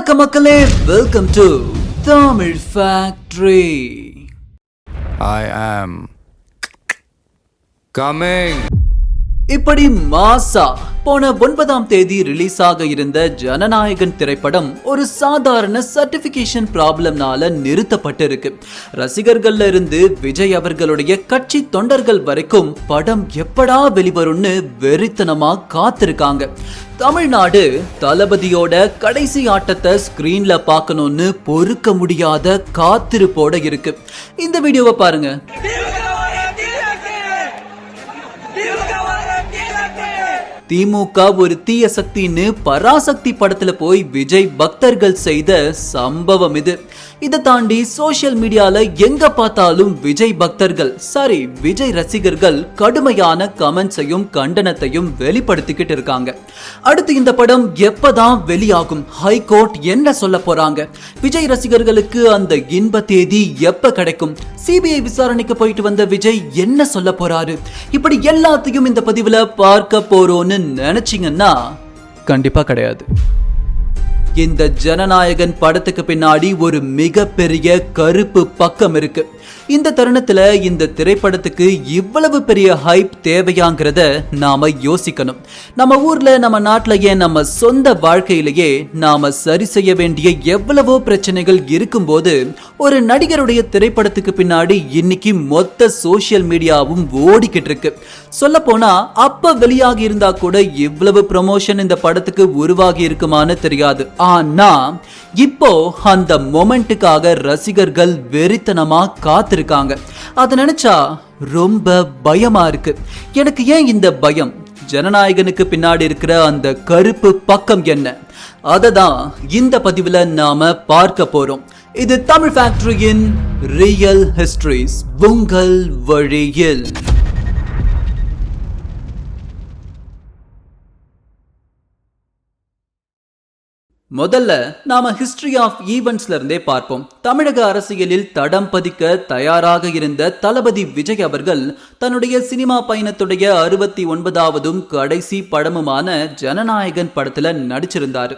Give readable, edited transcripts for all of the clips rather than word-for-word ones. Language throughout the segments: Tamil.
வணக்கம் மக்களே, welcome to Tamil factory. I am coming. இப்படி மாசா போன 9ஆம் தேதி ரிலீஸ் ஆக இருந்த ஜனநாயகன் திரைப்படம் ஒரு சாதாரண சர்டிபிகேஷன் ப்ராப்ளம்னால நிறுத்தப்பட்டிருக்கு. ரசிகர்கள்ல இருந்து விஜய் அவர்களுடைய கட்சி தொண்டர்கள் வரைக்கும் படம் எப்படா வெளிவரும்னு வெறித்தனமா காத்திருக்காங்க. தமிழ்நாடு தளபதியோட கடைசி ஆட்டத்தை ஸ்கிரீன்ல பார்க்கணும்னு பொறுக்க முடியாத காத்திருப்போட இருக்கு. இந்த வீடியோவை பாருங்க. திமுக ஒரு தீய சக்தின்னு பராசக்தி படத்துல போய் விஜய் பக்தர்கள் செய்த சம்பவம் இது. இதை தாண்டி சோசியல் மீடியால எங்க பார்த்தாலும் விஜய் பக்தர்கள் விஜய் ரசிகர்கள் கடுமையான கமெண்ட்ஸையும் கண்டனத்தையும் வெளிப்படுத்திக்கிட்டு இருக்காங்க. அடுத்து இந்த படம் எப்பதான் வெளியாகும், ஹைகோர்ட் என்ன சொல்ல போறாங்க, விஜய் ரசிகர்களுக்கு அந்த இன்ப தேதி எப்ப கிடைக்கும், சிபிஐ விசாரணைக்கு போயிட்டு வந்த விஜய் என்ன சொல்ல போறாரு, இப்படி எல்லாத்தையும் இந்த பதிவுல பார்க்க போறோம்னு நினைச்சீங்கன்னா கண்டிப்பா கிடையாது. இந்த ஜனநாயகன் படத்துக்கு பின்னாடி ஒரு மிகப்பெரிய கருப்பு பக்கம் இருக்கு. இந்த தருணத்துல இந்த திரைப்படத்துக்கு இவ்வளவு பெரிய ஹைப் தேவையாங்கிறத நாம யோசிக்கணும். நம்ம ஊர்ல, நம்ம நாட்டுல, ஏன் நம்ம சொந்த வாழ்க்கையிலேயே நாம சரி செய்ய வேண்டிய எவ்வளவோ பிரச்சனைகள் இருக்கும்போது ஒரு நடிகருடைய திரைப்படத்துக்கு பின்னாடி இன்னைக்கு மொத்த சோசியல் மீடியாவும் ஓடிக்கிட்டு இருக்கு. சொல்ல போனா அப்ப வெளியாகி இருந்தா கூட இவ்வளவு ப்ரமோஷன் இந்த படத்துக்கு உருவாகி இருக்குமான்னு தெரியாது. ஆனா இப்போ அந்த மொமெண்ட்டுக்காக ரசிகர்கள் வெறித்தனமா காத்திருக்காங்க. அதை நினைச்சா ரொம்ப பயமா இருக்கு. எனக்கு ஏன் இந்த பயம்? ஜனநாயகனுக்கு பின்னாடி இருக்கிற அந்த கருப்பு பக்கம் என்ன? அததான் இந்த பதிவுல நாம பார்க்க போறோம். இது தமிழ் ஃபேக்டரியின் ரியல் ஹிஸ்டரிஸ், உங்கள் வழியில். முதல்ல நாம ஹிஸ்டரி ஆஃப் ஈவென்ட்ஸ்ல இருந்தே பார்ப்போம். தமிழக அரசியலில் தடம் பதிக்க தயாராக இருந்த தளபதி விஜய் அவர்கள் தன்னுடைய சினிமா பயணத்துடைய 69வது கடைசி படமுமான ஜனநாயகன் படத்துல நடிச்சிருந்தாரு.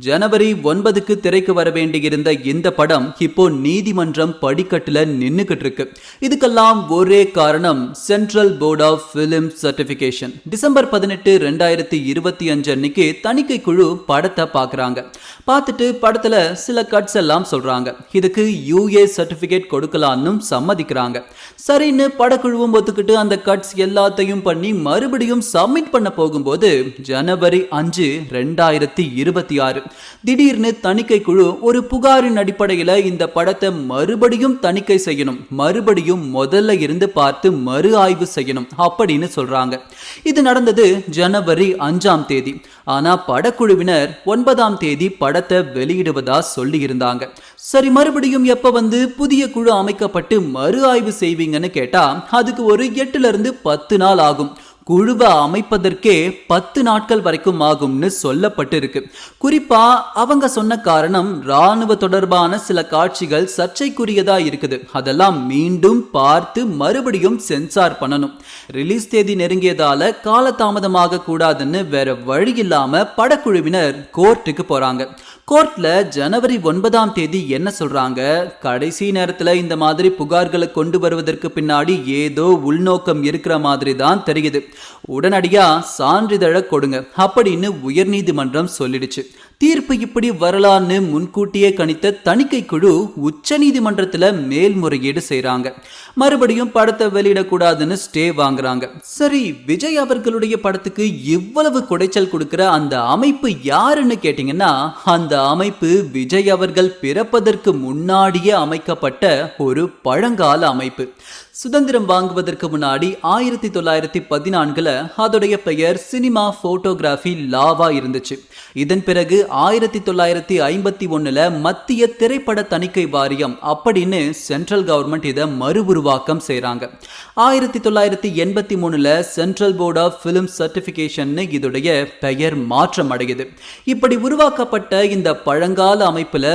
ஜனவரி 9க்கு திரைக்கு வர வேண்டியிருந்த இந்த படம் இப்போ நீதிமன்றம் படிக்கட்டுல நின்னுகிட்டு இருக்கு. இதுக்கெல்லாம் ஒரே காரணம் Central Board of Film Certification. December 18, 2025 அன்னைக்கு தணிக்கை குழு படத்தை பாக்குறாங்க. பார்த்துட்டு படத்துல சில கட்ஸ் எல்லாம் சொல்றாங்க. இதுக்கு யூஏ சர்டிபிகேட் கொடுக்கலாம்னு சம்மதிக்கிறாங்க. சரின்னு படக்குழுவும் ஒத்துக்கிட்டு அந்த கட்ஸ் எல்லாத்தையும் பண்ணி மறுபடியும் சப்மிட் பண்ண போகும்போது ஜனவரி 5, 2026 திடீர்னு தணிக்கை குழு ஒரு புகாரின் அடிப்படையில இந்த படத்தை மறுபடியும் தணிக்கை செய்யணும், மறுபடியும் முதல்ல இருந்து பார்த்து மறு ஆய்வு செய்யணும் அப்படின்னு சொல்றாங்க. இது நடந்தது ஜனவரி 5ஆம் தேதி. ஆனா படக்குழுவினர் 9ஆம் தேதி படத்தை வெளியிடுவதா சொல்லி இருந்தாங்க. சரி, மறுபடியும் எப்ப வந்து புதிய குழு அமைக்கப்பட்டு மறு ஆய்வு செய்வீங்கன்னு கேட்டா அதுக்கு ஒரு 8 to 10 நாள் ஆகும். குழுவை அமைப்பதற்கே 10 நாட்கள் வரைக்கும் ஆகும்னு சொல்லப்பட்டு இருக்கு. குறிப்பா அவங்க சொன்ன காரணம், ராணுவ தொடர்பான சில காட்சிகள் சர்ச்சைக்குரியதா இருக்குது, அதெல்லாம் மீண்டும் பார்த்து மறுபடியும் சென்சார் பண்ணணும். ரிலீஸ் தேதி நெருங்கியதால காலதாமதமாக கூடாதுன்னு வேற வழி இல்லாம படக்குழுவினர் கோர்ட்டுக்கு போறாங்க. கோர்ட்ல ஜனவரி 9ஆம் தேதி என்ன சொல்றாங்க, கடைசி நேரத்துல இந்த மாதிரி புகார்களை கொண்டு வருவதற்கு பின்னாடி ஏதோ உள்நோக்கம் இருக்கிற மாதிரி தான் தெரியுது, உடனடியா சான்றிதழை கொடுங்க அப்படின்னு உயர்நீதிமன்றம் சொல்லிடுச்சு. தீர்ப்பு இப்படி வரலான்னு முன்கூட்டியே கணித்த தணிக்கை குழு உச்ச நீதிமன்றத்துல மேல்முறையீடு செய்யறாங்க. மறுபடியும் படத்தை வெளியிடக்கூடாதுன்னு ஸ்டே வாங்குறாங்க. சரி, விஜய் அவர்களுடைய படத்துக்கு இவ்வளவு குடைச்சல் கொடுக்கிற அந்த அமைப்பு யாருன்னு கேட்டீங்கன்னா, அந்த அமைப்பு விஜய் அவர்கள் பிறப்பதற்கு முன்னாடியே அமைக்கப்பட்ட ஒரு பழங்கால அமைப்பு. சுதந்திரம் வாங்குவதற்கு முன்னாடி 1914 அதோடைய பெயர் சினிமா போட்டோகிராஃபி லாவா இருந்துச்சு. இதன் பிறகு 1951 மத்திய திரைப்பட தணிக்கை வாரியம் அப்படின்னு சென்ட்ரல் கவர்மெண்ட் இதை மறு உருவாக்கம் செய்றாங்க. 1983 Central Board of Film Certification இதோடைய பெயர் மாற்றம் அடையுது. இப்படி உருவாக்கப்பட்ட இந்த பழங்கால அமைப்புல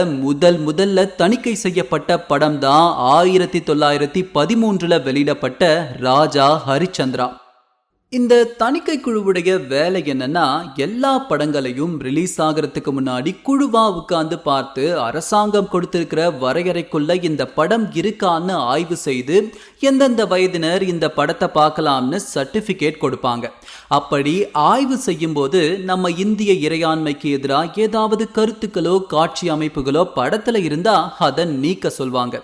முதல்ல தணிக்கை செய்யப்பட்ட படம் தான் 1913 வெளியிடப்பட்ட ராஜா ஹரிச்சந்திரா. இந்த தணிக்கை குழுவுடைய வேலை என்னன்னா, எல்லா படங்களையும் ரிலீஸ் ஆகிறதுக்கு முன்னாடி குழுவா உட்கார்ந்து பார்த்து அரசாங்கம் கொடுத்திருக்கிற வரையறைக்குள்ள இந்த படம் இருக்கான்னு ஆய்வு செய்து எந்தெந்த வயதினர் இந்த படத்தை பார்க்கலாம்னு சர்டிபிகேட் கொடுப்பாங்க. அப்படி ஆய்வு செய்யும் போது நம்ம இந்திய இறையாண்மைக்கு எதிராக ஏதாவது கருத்துக்களோ காட்சி அமைப்புகளோ படத்துல இருந்தா அதை நீக்க சொல்வாங்க.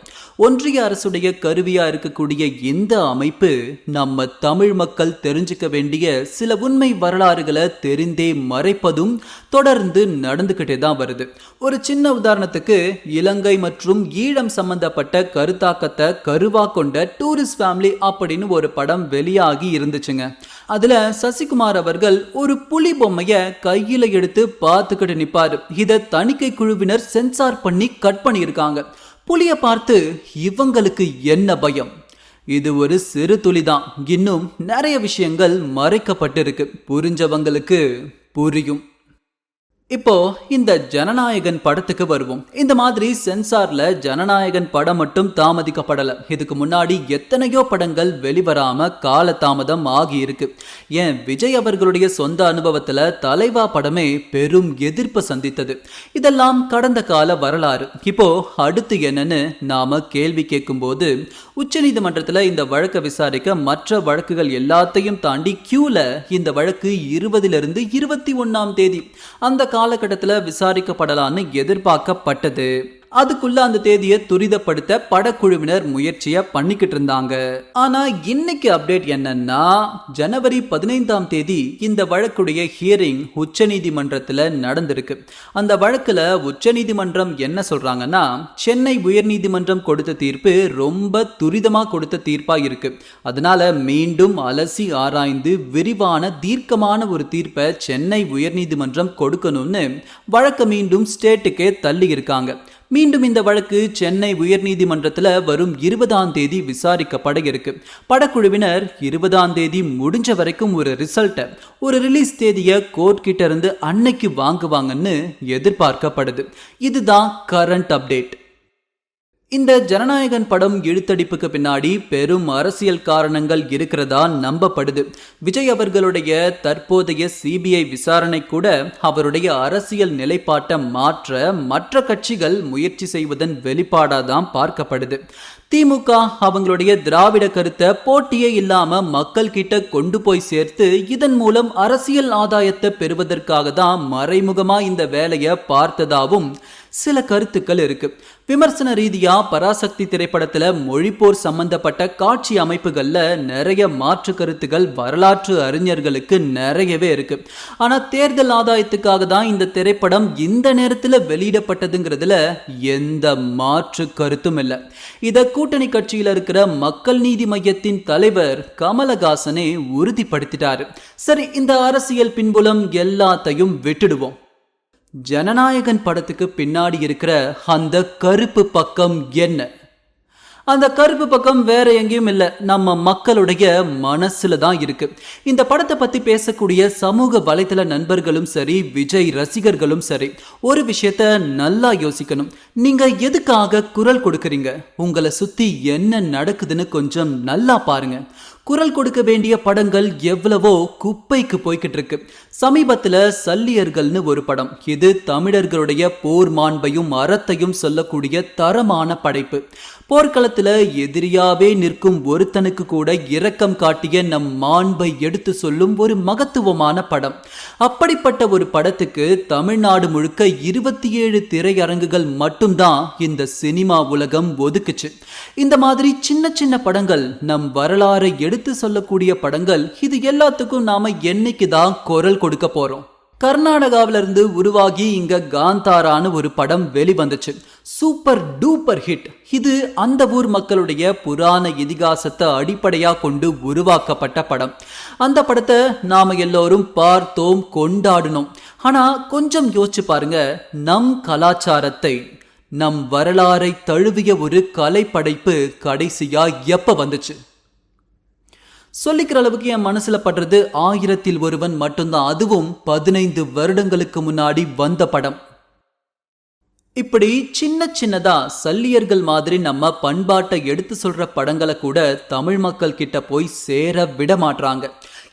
ஒன்றிய அரசுடைய கருவியா இருக்கக்கூடிய இந்த அமைப்பு நம்ம தமிழ் மக்கள் தெரிஞ்சுக்க வேண்டிய சில உண்மை வரலாறுகளை தெரிந்தே மறைப்பதும் தொடர்ந்து நடந்துகிட்டே தான் வருது. ஒரு சின்ன உதாரணத்துக்கு, இலங்கை மற்றும் ஈழம் சம்பந்தப்பட்ட கருத்தாக்கத்தை கருவா கொண்ட டூரிஸ்ட் ஃபேமிலி அப்படின்னு ஒரு படம் வெளியாகி இருந்துச்சுங்க. அதுல சசிகுமார் அவர்கள் ஒரு புலி பொம்மைய கையில எடுத்து பார்த்துக்கிட்டு நிப்பாரு. இத தணிக்கை குழுவினர் சென்சார் பண்ணி கட் பண்ணியிருக்காங்க. புலிய பார்த்து இவங்களுக்கு என்ன பயம்? இது ஒரு சிறு துளிதான். இன்னும் நிறைய விஷயங்கள் மறைக்கப்பட்டிருக்கு. புரிஞ்சவங்களுக்கு புரியும். இப்போ இந்த ஜனநாயகன் படத்துக்கு வருவோம். இந்த மாதிரி சென்சார்ல ஜனநாயகன் படம் மட்டும் தாமதிக்கப்படல. இதுக்கு முன்னாடி எத்தனையோ படங்கள் வெளிவராம கால தாமதம் ஆகி இருக்கு. ஏன் விஜய் அவர்களுடைய சொந்த அனுபவத்துல தலைவா படமே பெரும் எதிர்ப்பு சந்தித்தது. இதெல்லாம் கடந்த கால வரலாறு. இப்போ அடுத்து என்னன்னு நாம கேள்வி கேட்கும் போது, உச்சநீதிமன்றத்துல இந்த வழக்கை விசாரிக்க மற்ற வழக்குகள் எல்லாத்தையும் தாண்டி கியூல இந்த வழக்கு 20 to 21 அந்த காலகட்டத்தில் விசாரிக்கப்படலான்னு எதிர்பார்க்கப்பட்டது. அதுக்குள்ள அந்த தேதியை துரிதப்படுத்த படக்குழுவினர் முயற்சியை பண்ணிக்கிட்டு இருந்தாங்க. ஆனா இன்னைக்கு அப்டேட் என்னன்னா, ஜனவரி 15 இந்த வழக்குடைய ஹியரிங் உச்சநீதிமன்றத்துல நடந்திருக்கு. அந்த வழக்குல உச்சநீதிமன்றம் என்ன சொல்றாங்கன்னா, சென்னை உயர்நீதிமன்றம் கொடுத்த தீர்ப்பு ரொம்ப துரிதமா கொடுத்த தீர்ப்பா இருக்கு. அதனால மீண்டும் அலசி ஆராய்ந்து விரிவான தீர்க்கமான ஒரு தீர்ப்பை சென்னை உயர்நீதிமன்றம் கொடுக்கணும்னு வழக்க மீண்டும் ஸ்டேட்டுக்கே தள்ளி இருக்காங்க. மீண்டும் இந்த வழக்கு சென்னை உயர்நீதிமன்றத்தில் வரும் 20 விசாரிக்கப்பட இருக்கு. படக்குழுவினர் 20 முடிஞ்ச வரைக்கும் ஒரு ரிசல்ட்டை, ஒரு ரிலீஸ் தேதியை கோர்ட் கிட்ட இருந்து அன்னைக்கு வாங்குவாங்கன்னு எதிர்பார்க்கப்படுது. இதுதான் கரண்ட் அப்டேட். இந்த ஜனநாயகன் படம் இழுத்தடிப்புக்கு பின்னாடி பெரும் அரசியல் காரணங்கள் இருக்கிறதா நம்பப்படுது. விஜய் அவர்களுடைய தற்போதைய சிபிஐ விசாரணை கூட அவருடைய அரசியல் நிலைப்பாட்டை மாற்ற மற்ற கட்சிகள் முயற்சி செய்வதன் வெளிப்பாடாதான் பார்க்கப்படுது. திமுக அவங்களுடைய திராவிட கருத்தை போட்டியே இல்லாம மக்கள் கிட்ட கொண்டு போய் சேர்த்து இதன் மூலம் அரசியல் ஆதாயத்தை பெறுவதற்காக தான் மறைமுகமா இந்த வேலையை பார்த்ததாவும் சில கருத்துக்கள் இருக்கு. விமர்சன ரீதியா பராசக்தி திரைப்படத்துல மொழிப்போர் சம்பந்தப்பட்ட காட்சி அமைப்புகள்ல நிறைய மாற்று கருத்துக்கள் வரலாற்று அறிஞர்களுக்கு நிறையவே இருக்கு. ஆனா தேர்தல் ஆதாயத்துக்காக தான் இந்த திரைப்படம் இந்த நேரத்துல வெளியிடப்பட்டதுங்கிறதுல எந்த மாற்று கருத்தும் இல்லை. இத கூட்டணி கட்சியில இருக்கிற மக்கள் நீதி மையத்தின் தலைவர் கமலஹாசனே உறுதிப்படுத்திட்டாரு. சரி, இந்த அரசியல் பின்புலம் எல்லாத்தையும் விட்டுடுவோம். ஜனநாயகன் படத்துக்கு பின்னாடி இருக்கிற அந்த கருப்பு பக்கம் என்ன? அந்த கருப்பு பக்கம் வேற எங்கேயும் இல்லை, நம்ம மக்களுடைய மனசுல தான் இருக்கு. இந்த படத்தை பத்தி பேசக்கூடிய சமூக வலைதள நண்பர்களும் சரி, விஜய் ரசிகர்களும் சரி, ஒரு விஷயத்த நல்லா யோசிக்கணும். நீங்க எதுக்காக குரல் கொடுக்கறீங்க? உங்களை சுத்தி என்ன நடக்குதுன்னு கொஞ்சம் நல்லா பாருங்க. குரல் கொடுக்க வேண்டிய படங்கள் எவ்வளவோ குப்பைக்கு போய்கிட்டு இருக்கு. சமீபத்துல சல்லியர்கள்னு ஒரு படம். இது தமிழர்களுடைய போர் மாண்பையும் அறத்தையும் சொல்லக்கூடிய தரமான படைப்பு. போர்க்களத்துல எதிரியாவே நிற்கும் ஒருத்தனுக்கு கூட இரக்கம் காட்டிய நம் மாண்பை எடுத்து சொல்லும் ஒரு மகத்துவமான படம். அப்படிப்பட்ட ஒரு படத்துக்கு தமிழ்நாடு முழுக்க 27 திரையரங்குகள் மட்டும்தான் இந்த சினிமா உலகம் ஒதுக்குச்சு. இந்த மாதிரி சின்ன சின்ன படங்கள், நம் வரலாறை எடுத்து சொல்லக்கூடிய படங்கள், இது எல்லாத்துக்கும் நாம என்னைக்குதான் குரல் கொடுக்க போறோம்? கர்நாடகாவிலிருந்து உருவாகி இங்க காந்தாரான்னு ஒரு படம் வெளிவந்துச்சு. Super duper hit. இது அந்த ஊர் மக்களுடைய புராண இதிகாசத்தை அடிப்படையா கொண்டு உருவாக்கப்பட்ட படம். அந்த படத்தை நாம எல்லோரும் பார்த்தோம், கொண்டாடினோம். ஆனா கொஞ்சம் யோசிச்சு பாருங்க, நம் கலாச்சாரத்தை, நம் வரலாறை தழுவிய ஒரு கலைப்படைப்பு கடைசியா எப்ப வந்துச்சு? சொல்லிக்கிற அளவுக்கு என் மனசுல படுறது 1000ல் ஒருவன் மட்டும்தான். அதுவும் 15 வருடங்களுக்கு முன்னாடி வந்த படம். இப்படி சின்ன சின்னதா சல்லியர்கள் மாதிரி நம்ம பண்பாட்டை எடுத்து சொல்ற படங்களை கூட தமிழ் மக்கள் கிட்ட போய் சேர விட மாட்டாங்க.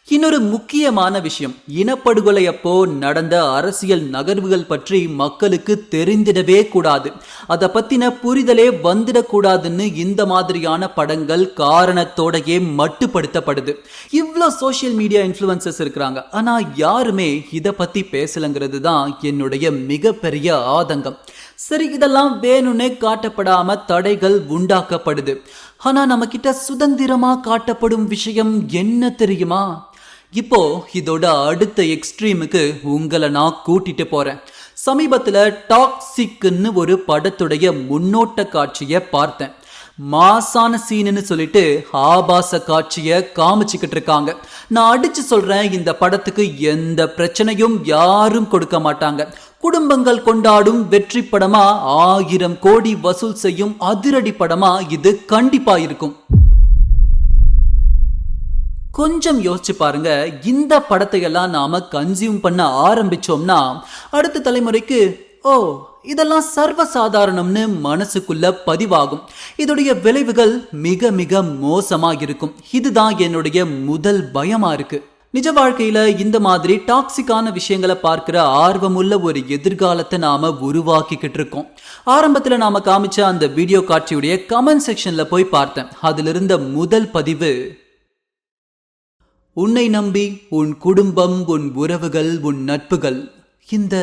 இன்னொரு முக்கியமான விஷயம், இனப்படுகொலை அப்போ நடந்த அரசியல் நகர்வுகள் பற்றி மக்களுக்கு தெரிந்திடவே கூடாது, அதை பத்தின புரிதலே வந்துடக்கூடாதுன்னு இந்த மாதிரியான படங்கள் காரணத்தோடையே மட்டுப்படுத்தப்படுது. இவ்வளோ சோஷியல் மீடியா இன்ஃப்ளூயன்சர்ஸ் இருக்கிறாங்க, ஆனா யாருமே இதை பத்தி பேசலங்கிறது தான் என்னுடைய மிகப்பெரிய ஆதங்கம். சரி, இதெல்லாம் வேணும்னே காட்டப்படாம தடைகள் உண்டாக்கப்படுது. ஆனா நம்ம கிட்ட சுதந்திரமா காட்டப்படும் விஷயம் என்ன தெரியுமா? இப்போ இதோட அடுத்த எக்ஸ்ட்ரீமுக்கு உங்களை நான் கூட்டிட்டு போறேன். சமீபத்துல டாக்ஸிக்னு ஒரு படத்துடைய முன்னோட்ட காட்சியை பார்த்தேன். மாசான சீனுன்னு சொல்லிட்டு ஆபாச காட்சியை காமிச்சுக்கிட்டு இருக்காங்க. நான் அடிச்சு சொல்றேன், இந்த படத்துக்கு எந்த பிரச்சனையும் யாரும் கொடுக்க மாட்டாங்க. குடும்பங்கள் கொண்டாடும் வெற்றி படமா, 1000 கோடி வசூல் செய்யும் அதிரடி படமா இது கண்டிப்பா இருக்கும். கொஞ்சம் யோசிச்சு பாருங்க, இந்த படத்தை எல்லாம் நாம கன்சியூம் பண்ண ஆரம்பிச்சோம்னா அடுத்த தலைமுறைக்கு இதெல்லாம் சர்வசாதாரணம்னு மனசுக்குள்ள பதிவாகும். இதோடைய விளைவுகள் மிக மிக மோசமா இருக்கும். இதுதான் என்னுடைய முதல் பயமா இருக்கு. நிஜ வாழ்க்கையில இந்த மாதிரி டாக்ஸிக்கான விஷயங்களை பார்க்கிற ஆர்வமுள்ள ஒரு எதிர்காலத்தை நாம உருவாக்கிக்கிட்டு இருக்கோம். ஆரம்பத்துல நாம காமிச்ச அந்த வீடியோ காட்சியுடைய கமெண்ட் செக்ஷன்ல போய் பார்த்தேன். அதுல இருந்த முதல் பதிவு, உன்னை நம்பி உன் குடும்பம், உன் உறவுகள், உன் நட்புகள், இந்த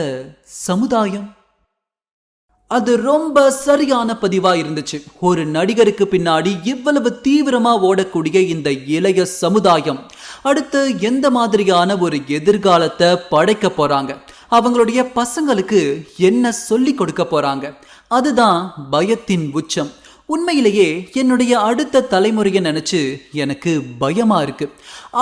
சமுதாயம். அது ரொம்ப சரியான பதிவா இருந்துச்சு. ஒரு நடிகருக்கு பின்னாடி இவ்வளவு தீவிரமா ஓடக்கூடிய இந்த இளைய சமுதாயம் அடுத்து எந்த மாதிரியான ஒரு எதிர்காலத்தை படைக்க போறாங்க, அவங்களுடைய பசங்களுக்கு என்ன சொல்லி கொடுக்க போறாங்க, அதுதான் பயத்தின் உச்சம். உண்மையிலேயே என்னுடைய அடுத்த தலைமுறையை நினைச்சு எனக்கு பயமா இருக்கு.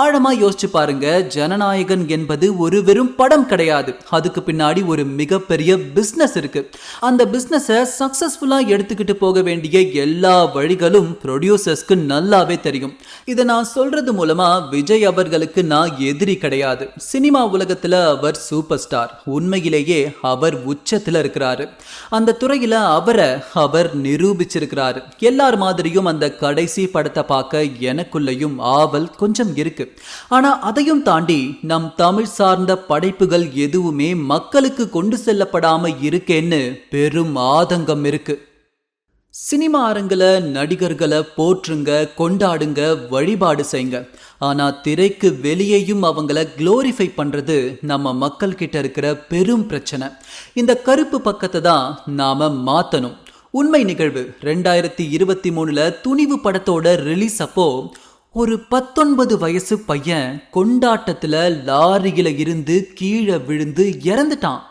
ஆழமா யோசிச்சு பாருங்க, ஜனநாயகன் என்பது ஒரு வெறும் படம் கிடையாது. அதுக்கு பின்னாடி ஒரு மிகப்பெரிய பிசினஸ் இருக்கு. அந்த பிசினஸை சக்சஸ்ஃபுல்லா எடுத்துக்கிட்டு போக வேண்டிய எல்லா வழிகளும் ப்ரொடியூசர்ஸ்க்கு நல்லாவே தெரியும். இதை நான் சொல்றது மூலமா விஜய் அவர்களுக்கு நான் எதிரி கிடையாது. சினிமா உலகத்துல அவர் சூப்பர் ஸ்டார். உண்மையிலேயே அவர் உச்சத்துல இருக்கிறாரு. அந்த துறையில அவர் நிரூபிச்சிருக்கிறாரு. எல்லார் மாதிரியும் அந்த கடைசி படத்தை பார்க்க எனக்குள்ளேயும் ஆவல் கொஞ்சம் இருக்கு. ஆனா அதையும் தாண்டி நம் தமிழ் சார்ந்த படைப்புகள் எதுவுமே மக்களுக்கு கொண்டு செல்லப்படாம இருக்கேன்னு பெரும் ஆதங்கம் இருக்கு. சினிமா அரங்குல நடிகர்களை போற்றுங்க, கொண்டாடுங்க, வழிபாடு செய்யுங்க. ஆனா திரைக்கு வெளியேயும் அவங்கள குளோரிஃபை பண்றது நம்ம மக்கள் கிட்ட இருக்கிற பெரும் பிரச்சனை. இந்த கருப்பு பக்கத்தை தான் நாம மாத்தணும். உண்மை நிகழ்வு 2023ல துணிவு படத்தோட ரிலீஸ் அப்போ ஒரு 19 வயசு பையன் கொண்டாட்டத்துல லாரியில இருந்து கீழே விழுந்து இறந்துட்டான்.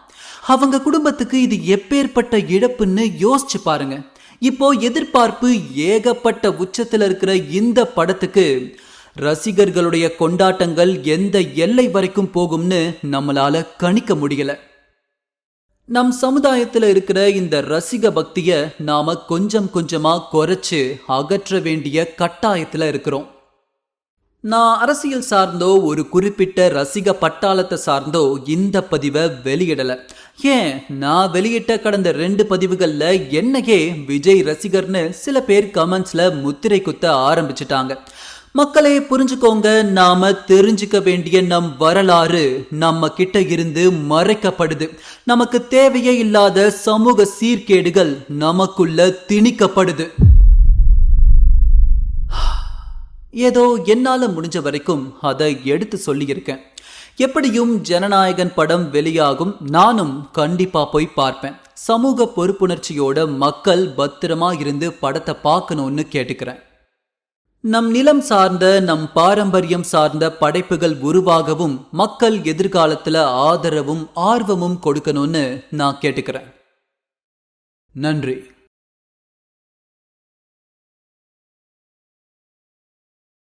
அவங்க குடும்பத்துக்கு இது எப்பேற்பட்ட இழப்புன்னு யோசிச்சு பாருங்க. இப்போ எதிர்பார்ப்பு ஏகப்பட்ட உச்சத்துல இருக்கிற இந்த படத்துக்கு ரசிகர்களுடைய கொண்டாட்டங்கள் எந்த எல்லை வரைக்கும் போகும்னு நம்மளால கணிக்க முடியல. நம் சமுதாயத்துல இருக்கிற இந்த ரசிக பக்திய நாம கொஞ்சம் கொஞ்சமா குறைச்சு அகற்ற வேண்டிய கட்டாயத்துல இருக்கிறோம். நான் அரசியல் சார்ந்தோ ஒரு குறிப்பிட்ட ரசிக பட்டாளத்தை சார்ந்தோ இந்த பதிவை வெளியிடல. ஏன், நான் வெளியிட்ட கடந்த 2 பதிவுகள்ல என்னையே விஜய் ரசிகர்னு சில பேர் கமெண்ட்ஸ்ல முத்திரை குத்த ஆரம்பிச்சிட்டாங்க. மக்களே புரிஞ்சுக்கோங்க, நாம தெரிஞ்சுக்க வேண்டிய நம் வரலாறு நம்ம கிட்ட இருந்து மறைக்கப்படுது. நமக்கு தேவையே இல்லாத சமூக சீர்கேடுகள் நமக்குள்ள திணிக்கப்படுது. ஏதோ என்னால முடிஞ்ச வரைக்கும் அதை எடுத்து சொல்லியிருக்கேன். எப்படியும் ஜனநாயகன் படம் வெளியாகும், நானும் கண்டிப்பா போய் பார்ப்பேன். சமூக பொறுப்புணர்ச்சியோட மக்கள் பத்திரமா இருந்து படத்தை பார்க்கணும்னு கேட்டுக்கிறேன். நம் நிலம் சார்ந்த, நம் பாரம்பரியம் சார்ந்த படைப்புகள் உருவாகவும் மக்கள் எதிர்காலத்துல ஆதரவும் ஆர்வமும் கொடுக்கணும்னு நான் கேட்டுக்கிறேன். நன்றி.